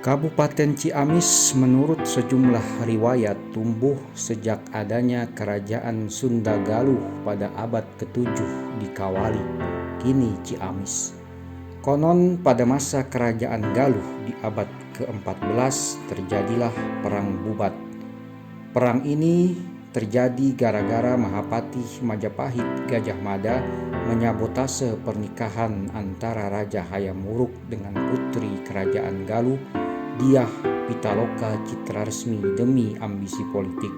Kabupaten Ciamis menurut sejumlah riwayat tumbuh sejak adanya Kerajaan Sunda Galuh pada abad ke-7 di Kawali, kini Ciamis. Konon pada masa Kerajaan Galuh di abad ke-14 terjadilah Perang Bubat. Perang ini terjadi gara-gara Mahapati Majapahit Gajah Mada menyabotase pernikahan antara Raja Hayam Wuruk dengan putri Kerajaan Galuh Dyah Pitaloka Citraresmi demi ambisi politik.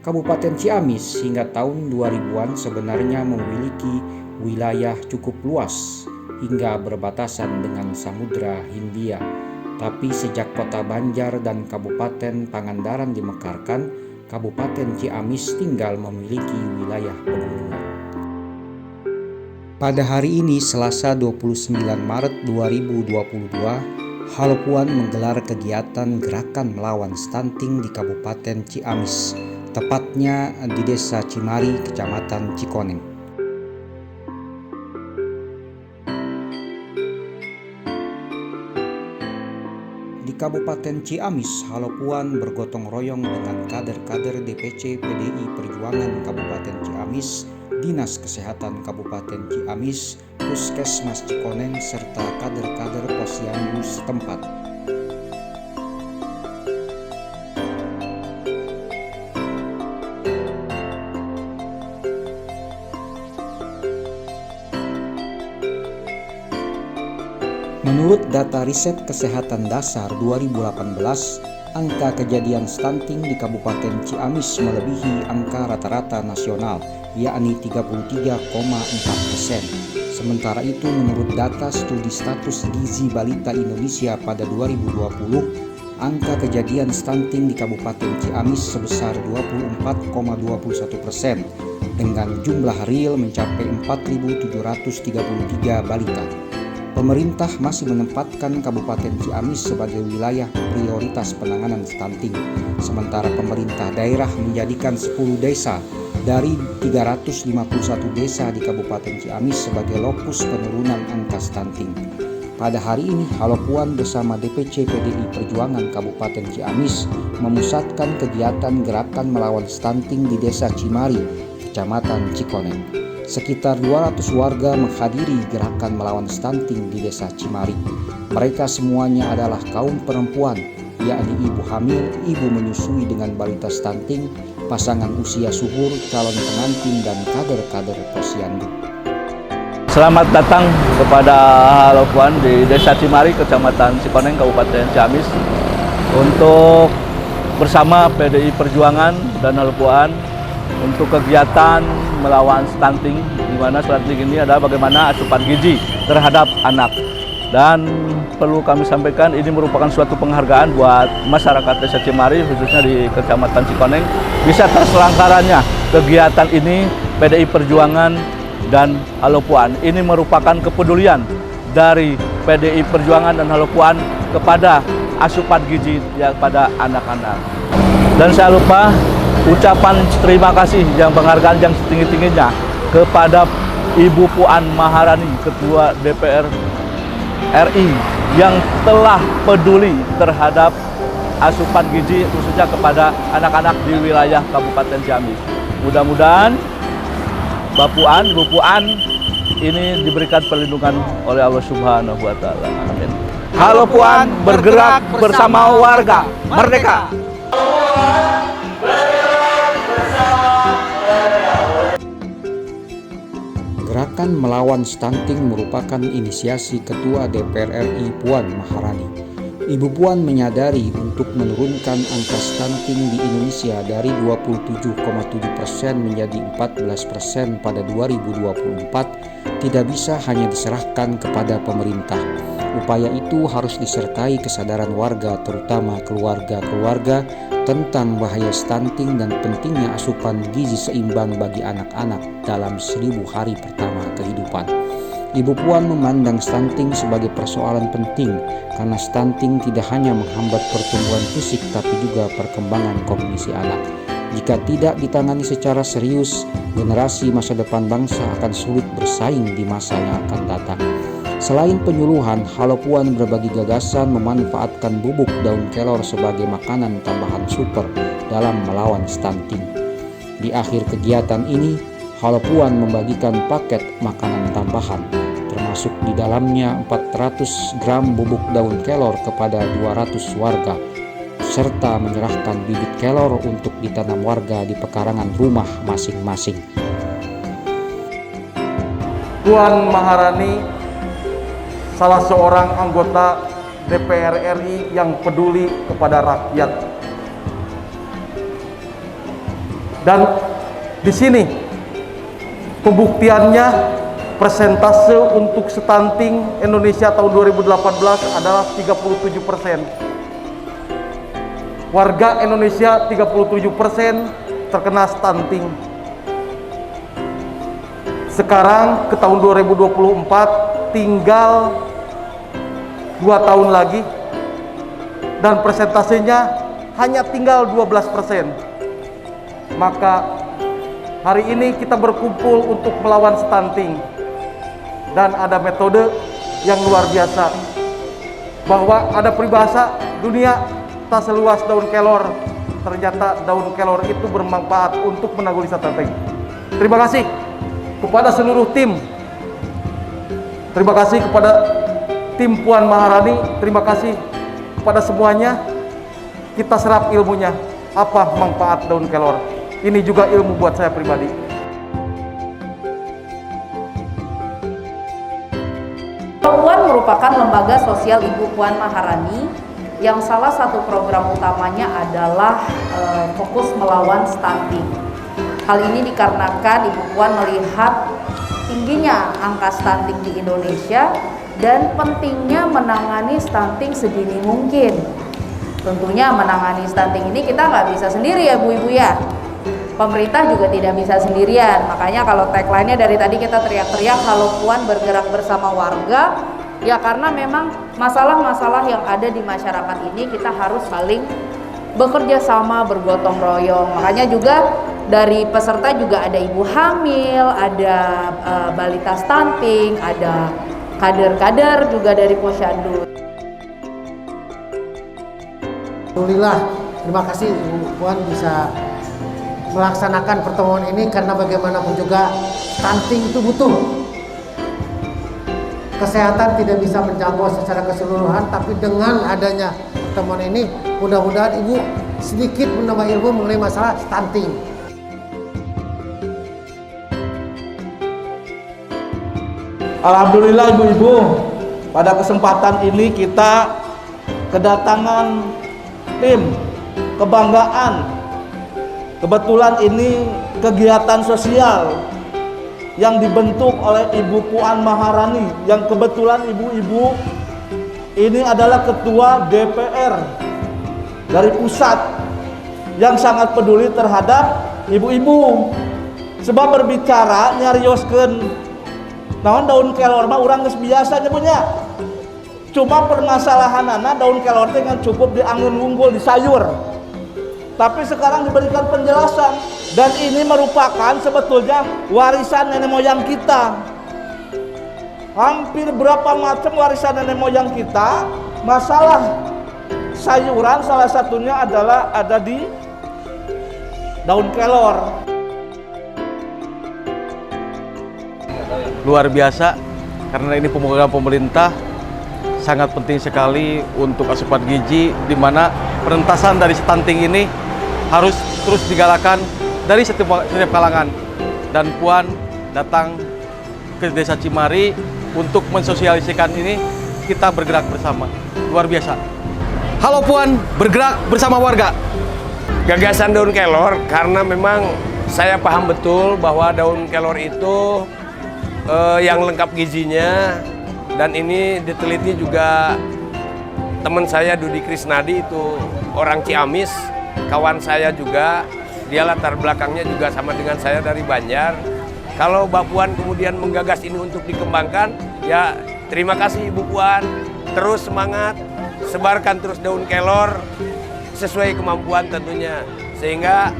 Kabupaten Ciamis hingga tahun 2000-an sebenarnya memiliki wilayah cukup luas hingga berbatasan dengan Samudra Hindia. Tapi sejak Kota Banjar dan Kabupaten Pangandaran dimekarkan, Kabupaten Ciamis tinggal memiliki wilayah pegunungan. Pada hari ini Selasa 29 Maret 2022, Halopuan menggelar kegiatan gerakan melawan stunting di Kabupaten Ciamis, tepatnya di Desa Cimari, Kecamatan Cikoneng. Di Kabupaten Ciamis, Halopuan bergotong royong dengan kader-kader DPC PDI Perjuangan Kabupaten Ciamis, Dinas Kesehatan Kabupaten Ciamis, Puskesmas Cikoneng, serta kader-kader posyandu setempat. Menurut data Riset Kesehatan Dasar 2018, angka kejadian stunting di Kabupaten Ciamis melebihi angka rata-rata nasional, yakni 33,4%. Sementara itu, menurut data Studi Status Gizi Balita Indonesia pada 2020, angka kejadian stunting di Kabupaten Ciamis sebesar 24,21%, dengan jumlah real mencapai 4.733 balita. Pemerintah masih menempatkan Kabupaten Ciamis sebagai wilayah prioritas penanganan stunting, sementara pemerintah daerah menjadikan 10 desa dari 351 desa di Kabupaten Ciamis sebagai lokus penurunan angka stunting. Pada hari ini, Halopuan bersama DPC PDI Perjuangan Kabupaten Ciamis memusatkan kegiatan gerakan melawan stunting di Desa Cimari, Kecamatan Cikoneng. Sekitar 200 warga menghadiri gerakan melawan stunting di Desa Cimari. Mereka semuanya adalah kaum perempuan, yakni ibu hamil, ibu menyusui dengan balita stunting, pasangan usia subur, calon pengantin, dan kader-kader posyandu. Selamat datang kepada Halopuan di Desa Cimari, Kecamatan Cikoneng, Kabupaten Ciamis, untuk bersama PDI Perjuangan dan Halopuan untuk kegiatan melawan stunting, di mana stunting ini adalah bagaimana asupan gizi terhadap anak. Dan perlu kami sampaikan, ini merupakan suatu penghargaan buat masyarakat Desa Cimari, khususnya di Kecamatan Cikoneng, bisa terselenggaranya kegiatan ini PDI Perjuangan dan Halopuan. Ini merupakan kepedulian dari PDI Perjuangan dan Halopuan kepada asupan gizi pada anak-anak. Dan saya lupa ucapan terima kasih yang penghargaan yang setinggi-tingginya kepada Ibu Puan Maharani, Ketua DPR RI, yang telah peduli terhadap asupan gizi khususnya kepada anak-anak di wilayah Kabupaten Ciamis. Mudah-mudahan Ibu Puan ini diberikan perlindungan oleh Allah Subhanahu wa Ta'ala. Amin. Halopuan bergerak bersama warga merdeka. Gerakan melawan stunting merupakan inisiasi Ketua DPR RI Puan Maharani. Ibu Puan menyadari untuk menurunkan angka stunting di Indonesia dari 27,7% menjadi 14% pada 2024 tidak bisa hanya diserahkan kepada pemerintah. Upaya itu harus disertai kesadaran warga, terutama keluarga-keluarga, tentang bahaya stunting dan pentingnya asupan gizi seimbang bagi anak-anak dalam 1000 hari pertama kehidupan. Ibu Puan memandang stunting sebagai persoalan penting karena stunting tidak hanya menghambat pertumbuhan fisik tapi juga perkembangan kognisi anak. Jika tidak ditangani secara serius, generasi masa depan bangsa akan sulit bersaing di masa yang akan datang. Selain penyuluhan, Halo Puan berbagi gagasan memanfaatkan bubuk daun kelor sebagai makanan tambahan super dalam melawan stunting. Di akhir kegiatan ini, Halo Puan membagikan paket makanan tambahan, termasuk di dalamnya 400 gram bubuk daun kelor kepada 200 warga, serta menyerahkan bibit kelor untuk ditanam warga di pekarangan rumah masing-masing. Puan Maharani salah seorang anggota DPR RI yang peduli kepada rakyat. Dan di sini pembuktiannya persentase untuk stunting Indonesia tahun 2018 adalah 37%. Warga Indonesia 37% terkena stunting. Sekarang ke tahun 2024 tinggal 2 tahun lagi dan persentasenya hanya tinggal 12%. Maka hari ini kita berkumpul untuk melawan stunting dan ada metode yang luar biasa, bahwa ada peribahasa dunia tak seluas daun kelor, ternyata daun kelor itu bermanfaat untuk menanggulangi stunting. Terima kasih kepada seluruh tim. Terima kasih kepada tim Puan Maharani, terima kasih kepada semuanya. Kita serap ilmunya, apa manfaat daun kelor. Ini juga ilmu buat saya pribadi. Puan merupakan lembaga sosial Ibu Puan Maharani yang salah satu program utamanya adalah fokus melawan stunting. Hal ini dikarenakan Ibu Puan melihat tingginya angka stunting di Indonesia dan pentingnya menangani stunting sedini mungkin. Tentunya menangani stunting ini kita nggak bisa sendiri ya Bu Ibu ya. Pemerintah juga tidak bisa sendirian. Makanya kalau tagline-nya dari tadi kita teriak-teriak Halo Puan bergerak bersama warga, ya karena memang masalah-masalah yang ada di masyarakat ini kita harus saling bekerja sama, bergotong royong. Makanya juga dari peserta juga ada ibu hamil, ada balita stunting, ada kader-kader juga dari Posyandu. Alhamdulillah, terima kasih Ibu Puan bisa melaksanakan pertemuan ini, karena bagaimanapun juga stunting itu butuh. Kesehatan tidak bisa menjangkau secara keseluruhan, tapi dengan adanya pertemuan ini mudah-mudahan Ibu sedikit menambah ilmu mengenai masalah stunting. Alhamdulillah ibu-ibu, pada kesempatan ini kita kedatangan tim kebanggaan. Kebetulan ini kegiatan sosial yang dibentuk oleh Ibu Puan Maharani, yang kebetulan ibu-ibu ini adalah ketua DPR dari pusat yang sangat peduli terhadap ibu-ibu. Sebab berbicara nyarioskeun naon daun kelor mah urang geus biasa nyebutnya. Cuma permasalahanana daun kelor teh ngan cukup dianggun unggul di sayur. Tapi sekarang diberikan penjelasan, dan ini merupakan sebetulnya warisan nenek moyang kita. Hampir berapa macam warisan nenek moyang kita. Masalah sayuran salah satunya adalah ada di daun kelor. Luar biasa, karena ini program pemerintah sangat penting sekali untuk asupan gizi, di mana penentasan dari stunting ini harus terus digalakan dari setiap kalangan. Dan Puan datang ke Desa Cimari untuk mensosialisasikan ini, kita bergerak bersama. Luar biasa. Halo Puan, bergerak bersama warga. Gagasan daun kelor karena memang saya paham betul bahwa daun kelor itu yang lengkap gizinya, dan ini diteliti juga teman saya Dudi Krisnadi, itu orang Ciamis, kawan saya juga, dia latar belakangnya juga sama dengan saya dari Banjar. Kalau Mbak Puan kemudian menggagas ini untuk dikembangkan, ya terima kasih Ibu Puan, terus semangat, sebarkan terus daun kelor sesuai kemampuan tentunya, sehingga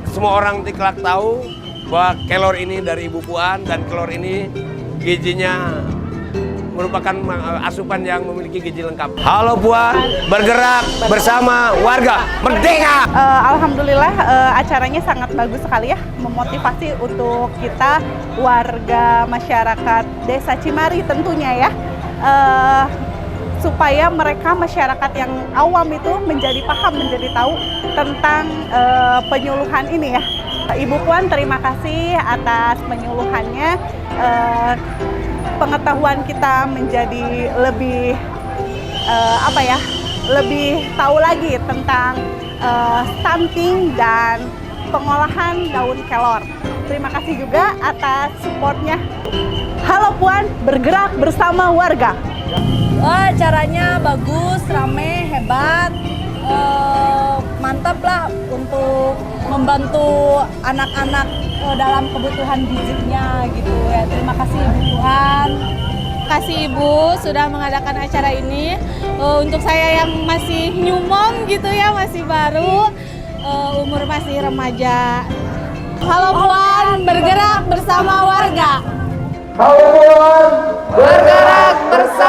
semua orang kelak tahu bahwa kelor ini dari Ibu Puan, dan kelor ini gizinya merupakan asupan yang memiliki gizi lengkap. Halo Puan, bergerak bersama warga merdeka. Alhamdulillah acaranya sangat bagus sekali ya, memotivasi untuk kita warga masyarakat Desa Cimari tentunya ya, supaya mereka masyarakat yang awam itu menjadi paham, menjadi tahu tentang penyuluhan ini ya. Ibu Puan terima kasih atas penyuluhannya, pengetahuan kita menjadi lebih lebih tahu lagi tentang stunting dan pengolahan daun kelor. Terima kasih juga atas supportnya. Halo Puan, bergerak bersama warga. Wah, acaranya bagus, rame, hebat, mantap lah untuk membantu anak-anak dalam kebutuhan gizinya gitu ya. Terima kasih Ibu Puan. Terima kasih Ibu sudah mengadakan acara ini. Untuk saya yang masih nyumong gitu ya, masih baru, umur masih remaja. Halo Puan, bergerak bersama warga. Halo Puan, Bergerak bersama